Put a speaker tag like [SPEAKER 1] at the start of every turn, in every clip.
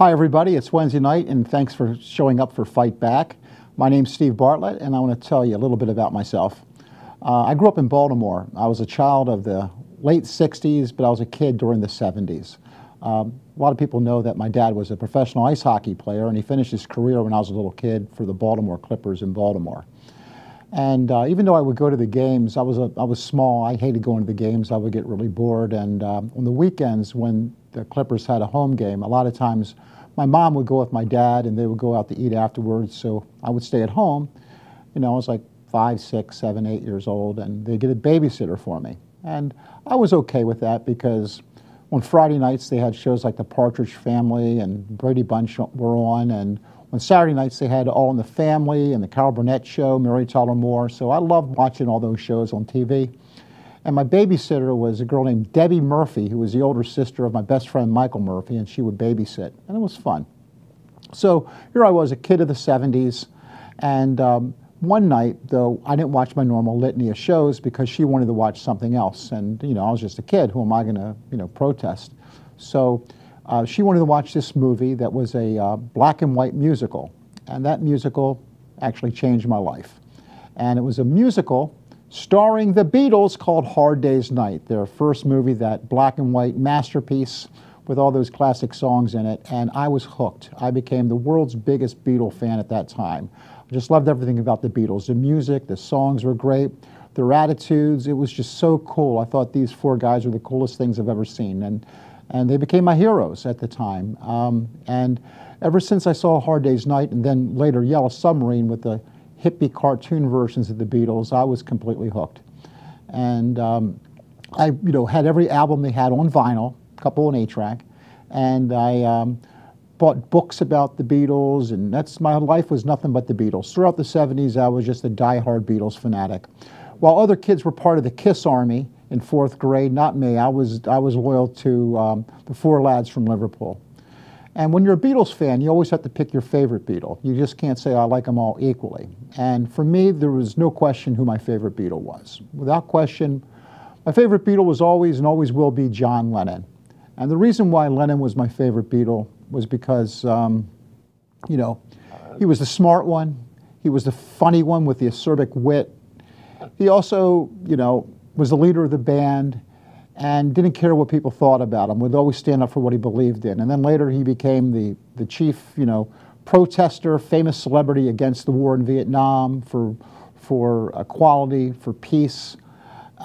[SPEAKER 1] Hi everybody, it's Wednesday night and thanks for showing up for Fight Back. My name's Steve Bartlett and I want to tell you a little bit about myself. I grew up in Baltimore. I was a child of the late 60s, but I was a kid during the 70s. A lot of people know that my dad was a professional ice hockey player and he finished his career when I was a little kid for the Baltimore Clippers in Baltimore. And even though I would go to the games, I was small, I hated going to the games, I would get really bored. And on the weekends when the Clippers had a home game, a lot of times my mom would go with my dad and they would go out to eat afterwards, so I would stay at home. You know, I was like 5, 6, 7, 8 years old, and they'd get a babysitter for me. And I was okay with that because on Friday nights they had shows like The Partridge Family and Brady Bunch were on, and on Saturday nights they had All in the Family and the Carol Burnett Show, Mary Tyler Moore, so I loved watching all those shows on TV. And my babysitter was a girl named Debbie Murphy, who was the older sister of my best friend Michael Murphy, and she would babysit, and it was fun. So here I was, a kid of the 70s, and one night, though, I didn't watch my normal litany of shows because she wanted to watch something else, and you know, I was just a kid. Who am I going to, protest? So she wanted to watch this movie that was a black and white musical, and that musical actually changed my life. And it was a musical starring the Beatles called Hard Day's Night, their first movie, that black and white masterpiece with all those classic songs in it, and I was hooked. I became the world's biggest Beatle fan at that time. I just loved everything about the Beatles. The music, the songs were great, their attitudes, it was just so cool. I thought these 4 guys were the coolest things I've ever seen, and they became my heroes at the time. And ever since I saw Hard Day's Night and then later Yellow Submarine with the hippie cartoon versions of the Beatles, I was completely hooked. And I had every album they had on vinyl, a couple on 8-track, and I bought books about the Beatles, and my life was nothing but the Beatles. Throughout the 70s, I was just a die-hard Beatles fanatic. While other kids were part of the KISS Army in 4th grade, not me. I was loyal to the 4 lads from Liverpool. And when you're a Beatles fan, you always have to pick your favorite Beatle. You just can't say, I like them all equally. And for me, there was no question who my favorite Beatle was. Without question, my favorite Beatle was always and always will be John Lennon. And the reason why Lennon was my favorite Beatle was because, he was the smart one. He was the funny one with the acerbic wit. He also, was the leader of the band and didn't care what people thought about him, would always stand up for what he believed in. And then later he became the chief, protester, famous celebrity against the war in Vietnam, for equality, for peace.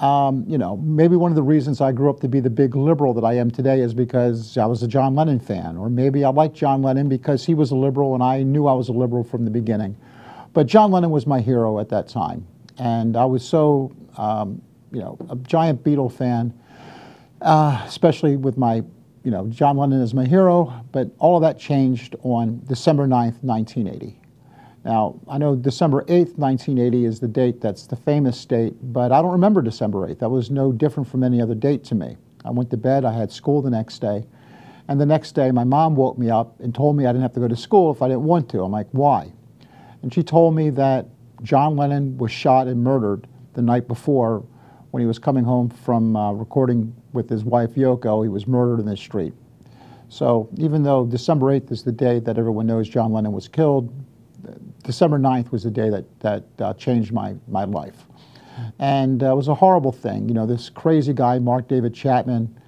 [SPEAKER 1] Maybe one of the reasons I grew up to be the big liberal that I am today is because I was a John Lennon fan, or maybe I liked John Lennon because he was a liberal and I knew I was a liberal from the beginning. But John Lennon was my hero at that time, and I was so, a giant Beatle fan. Especially with my, John Lennon as my hero, but all of that changed on December 9th, 1980. Now, I know December 8th, 1980 is the date that's the famous date, but I don't remember December 8th. That was no different from any other date to me. I went to bed, I had school the next day, and the next day my mom woke me up and told me I didn't have to go to school if I didn't want to. I'm like, why? And she told me that John Lennon was shot and murdered the night before when he was coming home from recording with his wife Yoko. He was murdered in the street. So even though December 8th is the day that everyone knows John Lennon was killed, December 9th was the day that changed my life. And it was a horrible thing. This crazy guy, Mark David Chapman,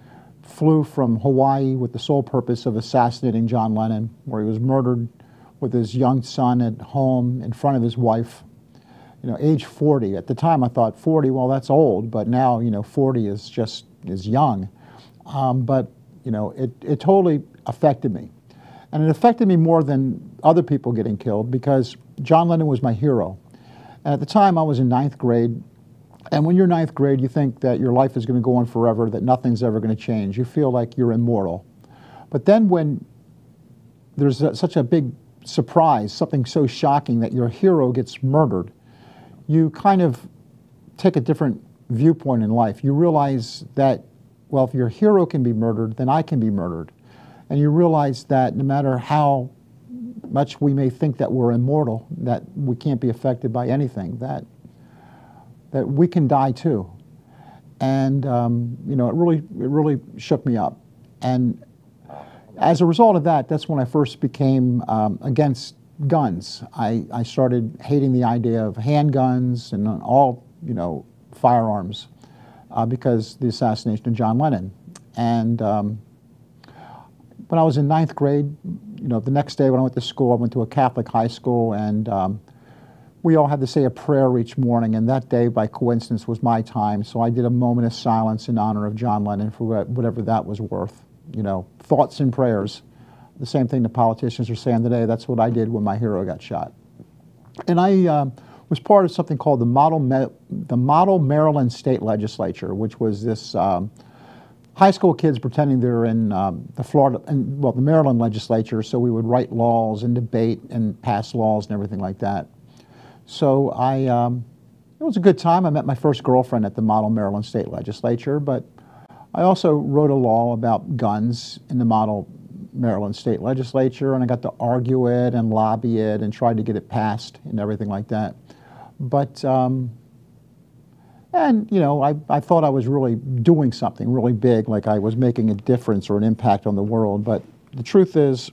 [SPEAKER 1] flew from Hawaii with the sole purpose of assassinating John Lennon, where he was murdered with his young son at home in front of his wife. Age 40. At the time I thought 40, well, that's old, but now, 40 is young. But, it totally affected me. And it affected me more than other people getting killed because John Lennon was my hero. And at the time I was in 9th grade, and when you're 9th grade, you think that your life is going to go on forever, that nothing's ever going to change. You feel like you're immortal. But then when there's such a big surprise, something so shocking that your hero gets murdered, you kind of take a different viewpoint in life. You realize that, well, if your hero can be murdered, then I can be murdered. And you realize that no matter how much we may think that we're immortal, that we can't be affected by anything, that we can die too. And it really shook me up. And as a result of that, that's when I first became against guns. I started hating the idea of handguns and all, firearms because of the assassination of John Lennon. And when I was in 9th grade, the next day when I went to school, I went to a Catholic high school, and we all had to say a prayer each morning, and that day, by coincidence, was my time, so I did a moment of silence in honor of John Lennon for whatever that was worth. Thoughts and prayers. The same thing the politicians are saying today. That's what I did when my hero got shot. And I was part of something called the Model Maryland State Legislature, which was this high school kids pretending they're in the Maryland legislature, so we would write laws and debate and pass laws and everything like that. So it was a good time. I met my first girlfriend at the Model Maryland State Legislature, but I also wrote a law about guns in the Model Maryland State Legislature, and I got to argue it and lobby it and try to get it passed and everything like that. But, I thought I was really doing something really big, like I was making a difference or an impact on the world, but the truth is,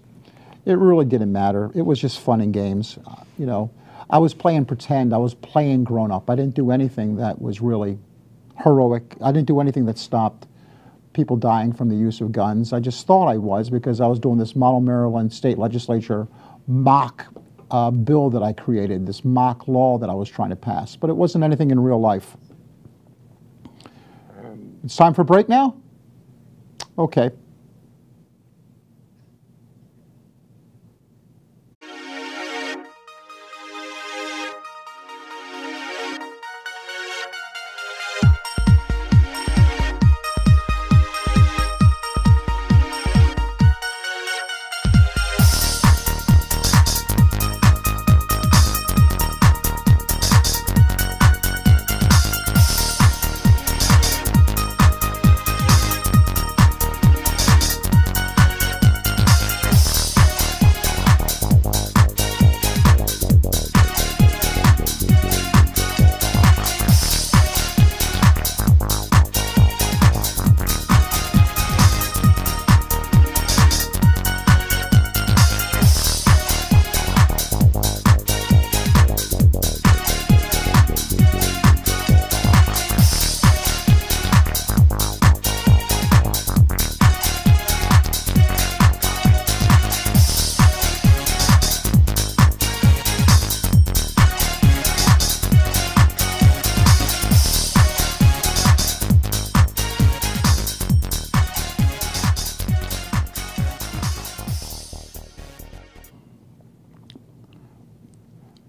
[SPEAKER 1] it really didn't matter. It was just fun and games. I was playing pretend. I was playing grown up. I didn't do anything that was really heroic. I didn't do anything that stopped people dying from the use of guns. I just thought I was, because I was doing this Model Maryland State Legislature mock bill that I created, this mock law that I was trying to pass. But it wasn't anything in real life. It's time for a break now? Okay.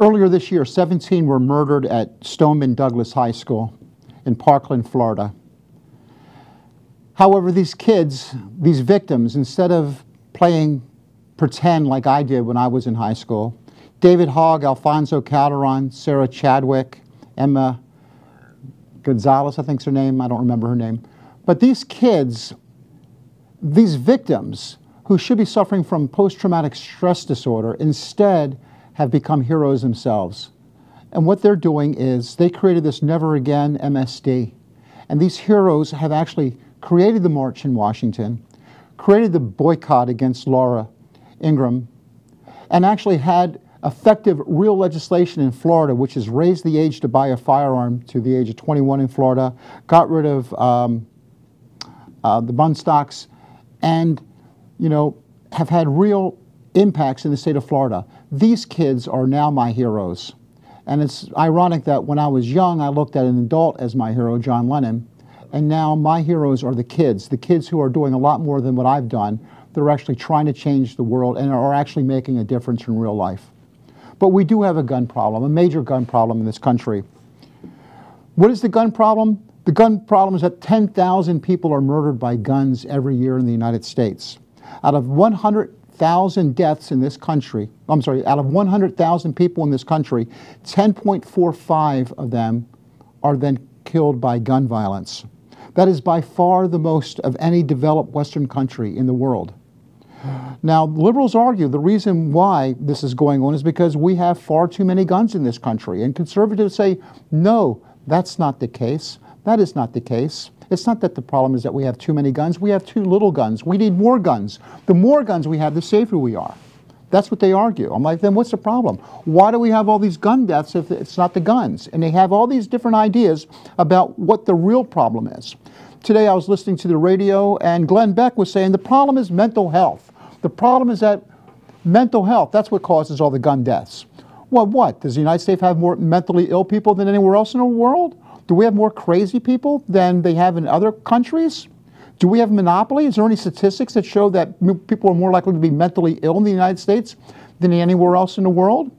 [SPEAKER 1] Earlier this year, 17 were murdered at Stoneman Douglas High School in Parkland, Florida. However, these kids, these victims, instead of playing pretend like I did when I was in high school, David Hogg, Alfonso Calderon, Sarah Chadwick, Emma Gonzalez, I think's her name, I don't remember her name. But these kids, these victims who should be suffering from post-traumatic stress disorder, instead have become heroes themselves. And what they're doing is they created this Never Again MSD. And these heroes have actually created the march in Washington, created the boycott against Laura Ingraham, and actually had effective real legislation in Florida, which has raised the age to buy a firearm to the age of 21 in Florida, got rid of the bun stocks, and have had real impacts in the state of Florida. These kids are now my heroes. And it's ironic that when I was young, I looked at an adult as my hero, John Lennon, and now my heroes are the kids who are doing a lot more than what I've done. They're actually trying to change the world and are actually making a difference in real life. But we do have a gun problem, a major gun problem in this country. What is the gun problem? The gun problem is that 10,000 people are murdered by guns every year in the United States. Out of 100,000 deaths in this country, out of 100,000 people in this country, 10.45 of them are then killed by gun violence. That is by far the most of any developed Western country in the world. Now, liberals argue the reason why this is going on is because we have far too many guns in this country. And conservatives say, no, that's not the case. That is not the case. It's not that the problem is that we have too many guns. We have too little guns. We need more guns. The more guns we have, the safer we are. That's what they argue. I'm like, then what's the problem? Why do we have all these gun deaths if it's not the guns? And they have all these different ideas about what the real problem is. Today I was listening to the radio and Glenn Beck was saying the problem is mental health. The problem is that mental health, that's what causes all the gun deaths. Well, what? Does the United States have more mentally ill people than anywhere else in the world? Do we have more crazy people than they have in other countries? Do we have a monopoly? Is there any statistics that show that people are more likely to be mentally ill in the United States than anywhere else in the world?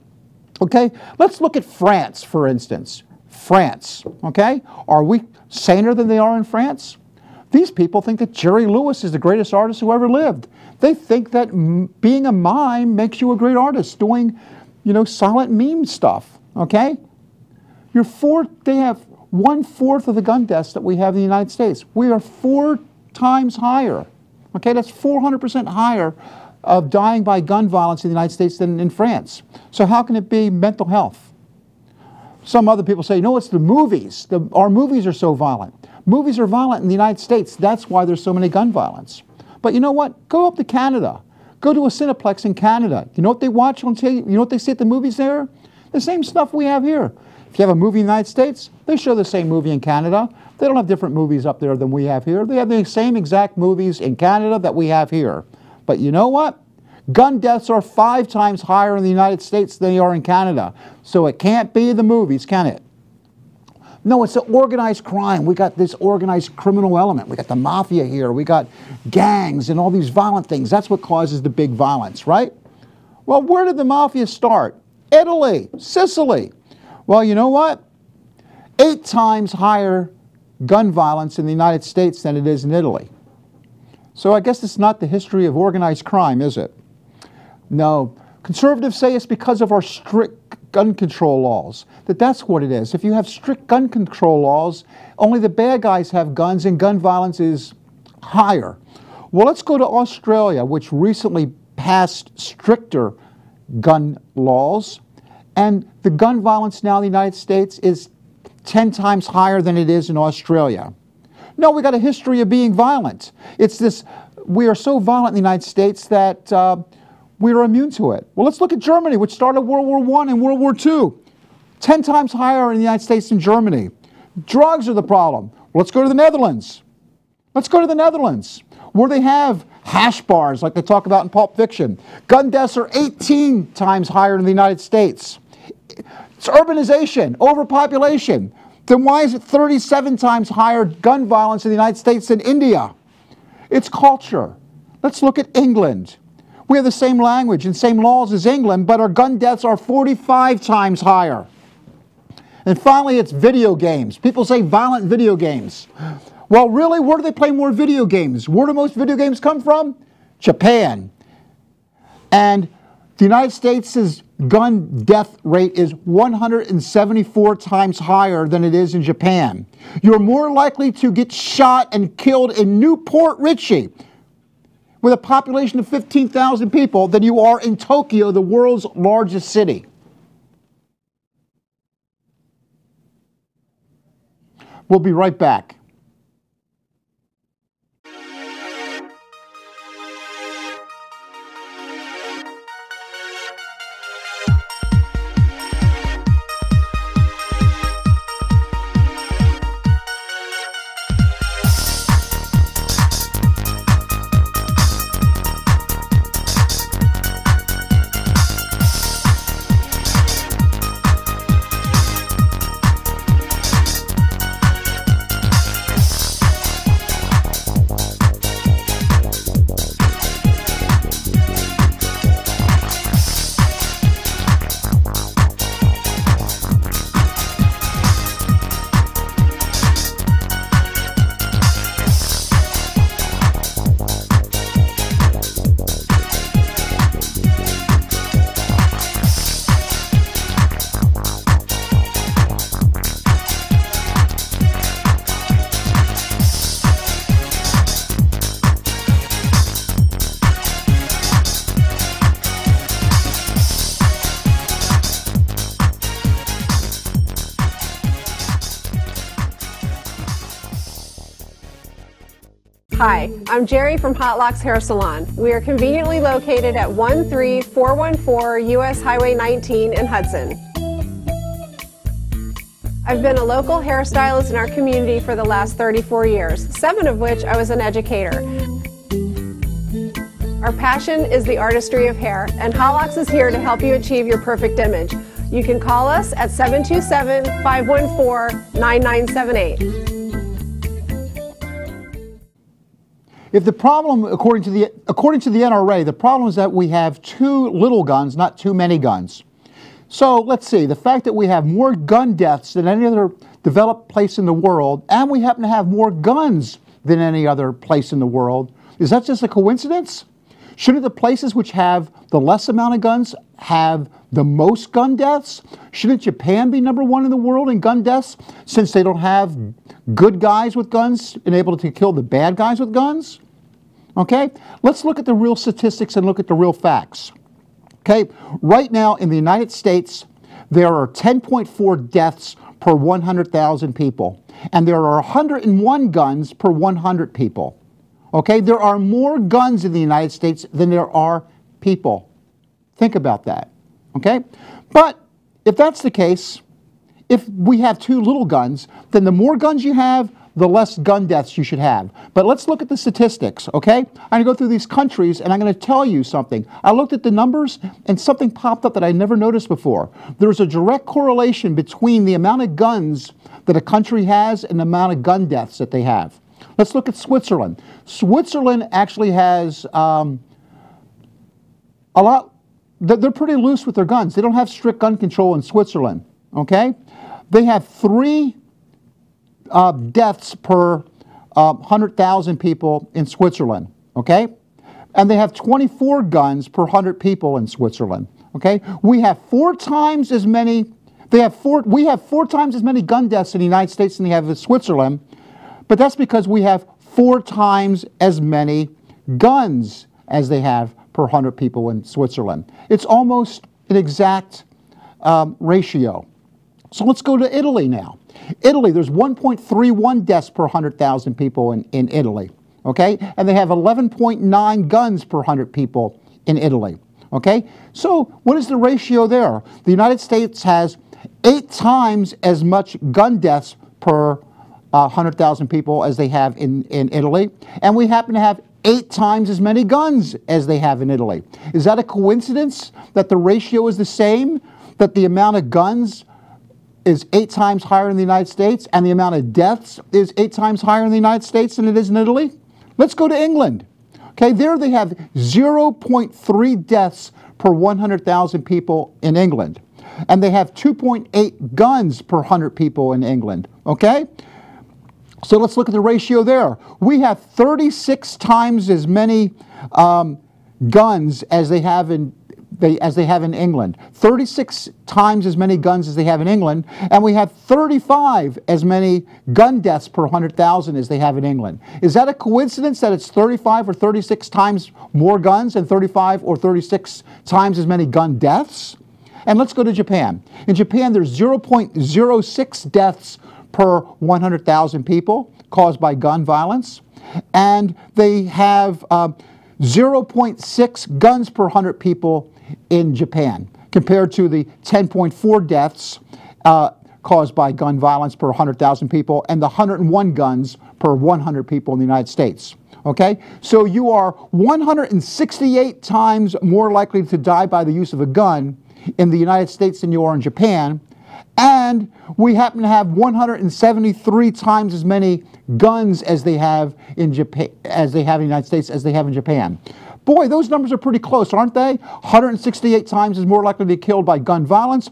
[SPEAKER 1] Okay, let's look at France, for instance. France, okay? Are we saner than they are in France? These people think that Jerry Lewis is the greatest artist who ever lived. They think that being a mime makes you a great artist, doing, you know, silent meme stuff, okay? They have 1/4 of the gun deaths that we have in the United States. We are 4 times higher. Okay, that's 400% higher of dying by gun violence in the United States than in France. So how can it be mental health? Some other people say, no, it's the movies. Our movies are so violent. Movies are violent in the United States. That's why there's so many gun violence. But you know what? Go up to Canada. Go to a Cineplex in Canada. You know what they watch on TV? You know what they see at the movies there? The same stuff we have here. If you have a movie in the United States, they show the same movie in Canada. They don't have different movies up there than we have here. They have the same exact movies in Canada that we have here. But you know what? Gun deaths are 5 times higher in the United States than they are in Canada. So it can't be the movies, can it? No, it's the organized crime. We got this organized criminal element. We got the mafia here. We got gangs and all these violent things. That's what causes the big violence, right? Well, where did the mafia start? Italy, Sicily. Well, you know what? 8 times higher gun violence in the United States than it is in Italy. So I guess it's not the history of organized crime, is it? No. Conservatives say it's because of our strict gun control laws. That's what it is. If you have strict gun control laws, only the bad guys have guns and gun violence is higher. Well, let's go to Australia, which recently passed stricter gun laws. And the gun violence now in the United States is 10 times higher than it is in Australia. No, we got a history of being violent. It's this, we are so violent in the United States that we are immune to it. Well, let's look at Germany, which started World War I and World War II. 10 times higher in the United States than Germany. Drugs are the problem. Well, let's go to the Netherlands. Let's go to the Netherlands, where they have hash bars like they talk about in Pulp Fiction. Gun deaths are 18 times higher in the United States. It's urbanization, overpopulation. Then why is it 37 times higher gun violence in the United States than India? It's culture. Let's look at England. We have the same language and same laws as England, but our gun deaths are 45 times higher. And finally, it's video games. People say violent video games. Well, really, where do they play more video games? Where do most video games come from? Japan. And the United States' gun death rate is 174 times higher than it is in Japan. You're more likely to get shot and killed in Newport Richie with a population of 15,000 people than you are in Tokyo, the world's largest city. We'll be right back.
[SPEAKER 2] Hi, I'm Jerry from Hot Locks Hair Salon. We are conveniently located at 13414 US Highway 19 in Hudson. I've been a local hairstylist in our community for the last 34 years, 7 of which I was an educator. Our passion is the artistry of hair, and Hot Locks is here to help you achieve your perfect image. You can call us at 727-514-9978.
[SPEAKER 1] If the problem, according to the NRA, the problem is that we have too little guns, not too many guns. So let's see, the fact that we have more gun deaths than any other developed place in the world, and we happen to have more guns than any other place in the world, is that just a coincidence? Shouldn't the places which have the less amount of guns have the most gun deaths? Shouldn't Japan be #1 in the world in gun deaths, since they don't have good guys with guns and able to kill the bad guys with guns? Okay, let's look at the real statistics and look at the real facts. Okay, right now in the United States, there are 10.4 deaths per 100,000 people, and there are 101 guns per 100 people. Okay, there are more guns in the United States than there are people. Think about that. Okay, but if that's the case, if we have too little guns, then the more guns you have, the less gun deaths you should have. But let's look at the statistics, okay? I'm going to go through these countries and I'm going to tell you something. I looked at the numbers and something popped up that I never noticed before. There's a direct correlation between the amount of guns that a country has and the amount of gun deaths that they have. Let's look at Switzerland. Switzerland actually has a lot, they're pretty loose with their guns. They don't have strict gun control in Switzerland, okay? They have 3 deaths per 100,000 people in Switzerland, okay? And they have 24 guns per 100 people in Switzerland, okay? We have 4 times as many, we have 4 times as many gun deaths in the United States than they have in Switzerland, but that's because we have 4 times as many guns as they have per 100 people in Switzerland. It's almost an exact ratio. So let's go to Italy now. Italy, there's 1.31 deaths per 100,000 people in Italy, okay? And they have 11.9 guns per 100 people in Italy, okay? So what is the ratio there? The United States has 8 times as much gun deaths per 100,000 people as they have in Italy, and we happen to have 8 times as many guns as they have in Italy. Is that a coincidence that the ratio is the same, that the amount of guns is 8 times higher in the United States and the amount of deaths is 8 times higher in the United States than it is in Italy? Let's go to England. Okay, there they have 0.3 deaths per 100,000 people in England. And they have 2.8 guns per 100 people in England. Okay? So let's look at the ratio there. We have 36 times as many guns as they have in England. 36 times as many guns as they have in England, and we have 35 as many gun deaths per 100,000 as they have in England. Is that a coincidence that it's 35 or 36 times more guns and 35 or 36 times as many gun deaths? And let's go to Japan. In Japan, there's 0.06 deaths per 100,000 people caused by gun violence, and they have 0.6 guns per 100 people in Japan, compared to the 10.4 deaths caused by gun violence per 100,000 people and the 101 guns per 100 people in the United States. Okay? So you are 168 times more likely to die by the use of a gun in the United States than you are in Japan, and we happen to have 173 times as many guns as they have in Japan, as they have in the United States, as they have in Japan. Boy, those numbers are pretty close, aren't they? 168 times is more likely to be killed by gun violence,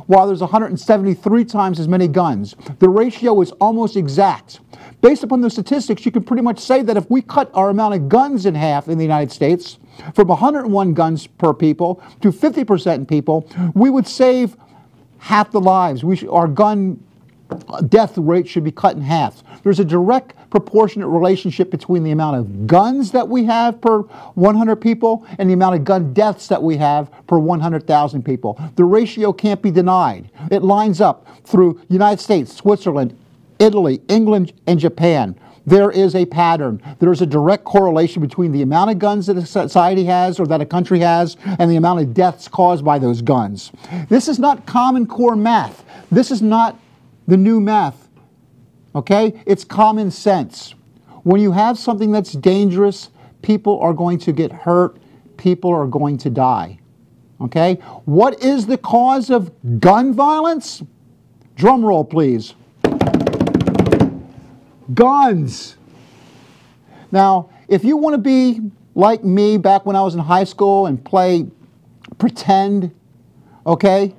[SPEAKER 1] while there's 173 times as many guns. The ratio is almost exact. Based upon the statistics, you can pretty much say that if we cut our amount of guns in half in the United States, from 101 guns per people to 50% in people, we would save half the lives. Our gun death rate should be cut in half. There's a direct proportionate relationship between the amount of guns that we have per 100 people and the amount of gun deaths that we have per 100,000 people. The ratio can't be denied. It lines up through United States, Switzerland, Italy, England, and Japan. there is a pattern. There's a direct correlation between the amount of guns that a society has or that a country has and the amount of deaths caused by those guns. This is not Common Core math. This is not the new math, okay? It's common sense. When you have something that's dangerous, people are going to get hurt, people are going to die, okay? What is the cause of gun violence? Drum roll, please. Guns. Now, if you want to be like me back when I was in high school and play pretend, okay,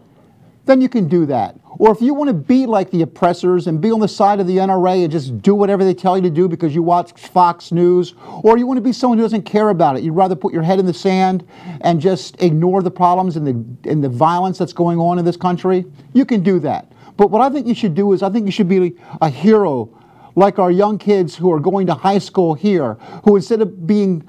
[SPEAKER 1] then you can do that. Or if you want to be like the oppressors and be on the side of the NRA and just do whatever they tell you to do because you watch Fox News, or you want to be someone who doesn't care about it, you'd rather put your head in the sand and just ignore the problems and the violence that's going on in this country, you can do that. But what I think you should do is I think you should be a hero like our young kids who are going to high school here, who instead of being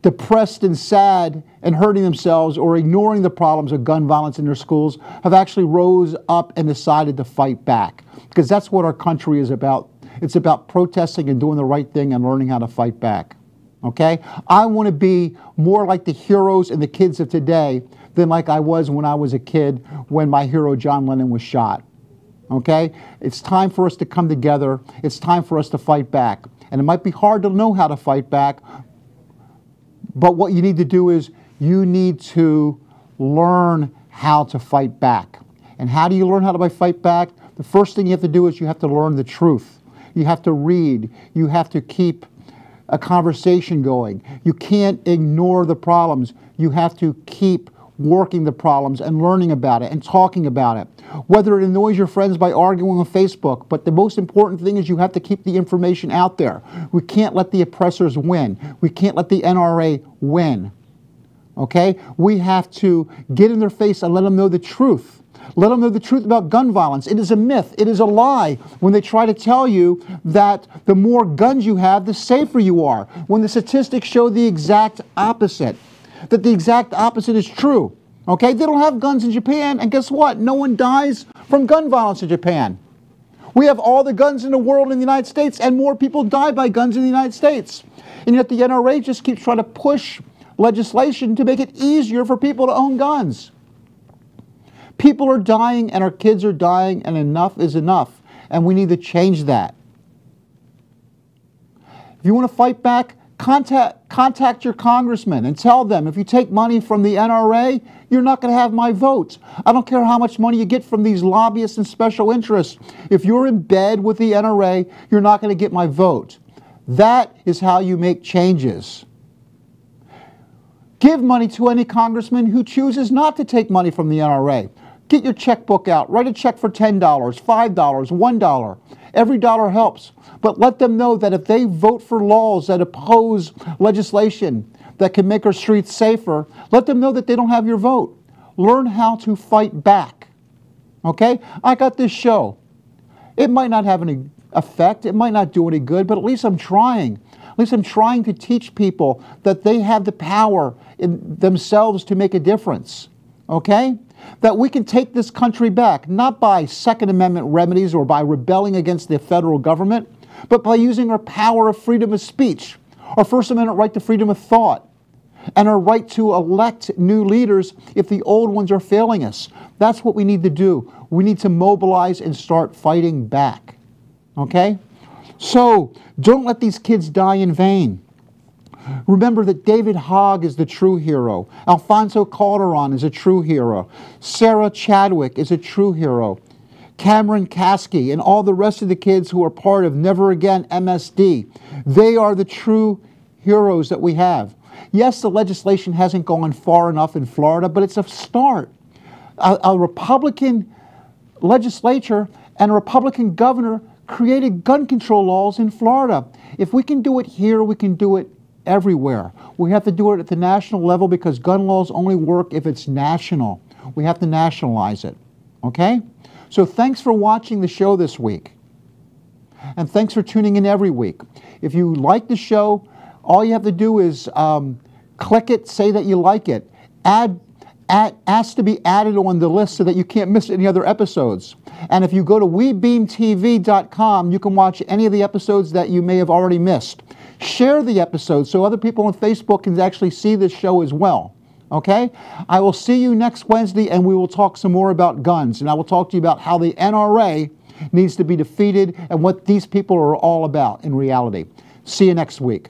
[SPEAKER 1] depressed and sad and hurting themselves or ignoring the problems of gun violence in their schools, have actually rose up and decided to fight back. Because that's what our country is about. It's about protesting and doing the right thing and learning how to fight back. Okay? I want to be more like the heroes and the kids of today than like I was when I was a kid when my hero John Lennon was shot. Okay? It's time for us to come together. It's time for us to fight back. And it might be hard to know how to fight back, but what you need to do is you need to learn how to fight back. And how do you learn how to fight back? The first thing you have to do is you have to learn the truth. You have to read. You have to keep a conversation going. You can't ignore the problems. You have to keep working the problems and learning about it and talking about it. Whether it annoys your friends by arguing on Facebook, but the most important thing is you have to keep the information out there. We can't let the oppressors win. We can't let the NRA win. Okay? We have to get in their face and let them know the truth. Let them know the truth about gun violence. It is a myth. It is a lie when they try to tell you that the more guns you have, the safer you are, when the statistics show the exact opposite. That the exact opposite is true. Okay? They don't have guns in Japan, and guess what? No one dies from gun violence in Japan. We have all the guns in the world in the United States, and more people die by guns in the United States. And yet the NRA just keeps trying to push legislation to make it easier for people to own guns. People are dying, and our kids are dying, and enough is enough. And we need to change that. If you want to fight back, contact your congressman and tell them, if you take money from the NRA, you're not going to have my vote. I don't care how much money you get from these lobbyists and special interests. If you're in bed with the NRA, you're not going to get my vote. That is how you make changes. Give money to any congressman who chooses not to take money from the NRA. Get your checkbook out. Write a check for $10, $5, $1. Every dollar helps. But let them know that if they vote for laws that oppose legislation that can make our streets safer, let them know that they don't have your vote. Learn how to fight back. Okay? I got this show. It might not have any effect. It might not do any good, but at least I'm trying. At least I'm trying to teach people that they have the power in themselves to make a difference. Okay? That we can take this country back, not by Second Amendment remedies or by rebelling against the federal government, but by using our power of freedom of speech, our First Amendment right to freedom of thought, and our right to elect new leaders if the old ones are failing us. That's what we need to do. We need to mobilize and start fighting back. Okay? So, don't let these kids die in vain. Remember that David Hogg is the true hero. Alfonso Calderon is a true hero. Sarah Chadwick is a true hero. Cameron Kasky and all the rest of the kids who are part of Never Again MSD, they are the true heroes that we have. Yes, the legislation hasn't gone far enough in Florida, but it's a start. A Republican legislature and a Republican governor created gun control laws in Florida. If we can do it here, we can do it everywhere. We have to do it at the national level because gun laws only work if it's national. We have to nationalize it. Okay? So thanks for watching the show this week. And thanks for tuning in every week. If you like the show, all you have to do is click it, say that you like it. Add ask to be added on the list so that you can't miss any other episodes. And if you go to webeamtv.com, you can watch any of the episodes that you may have already missed. Share the episodes so other people on Facebook can actually see this show as well. Okay? I will see you next Wednesday, and we will talk some more about guns. And I will talk to you about how the NRA needs to be defeated and what these people are all about in reality. See you next week.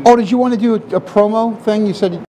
[SPEAKER 1] Oh, did you want to do a promo thing? You said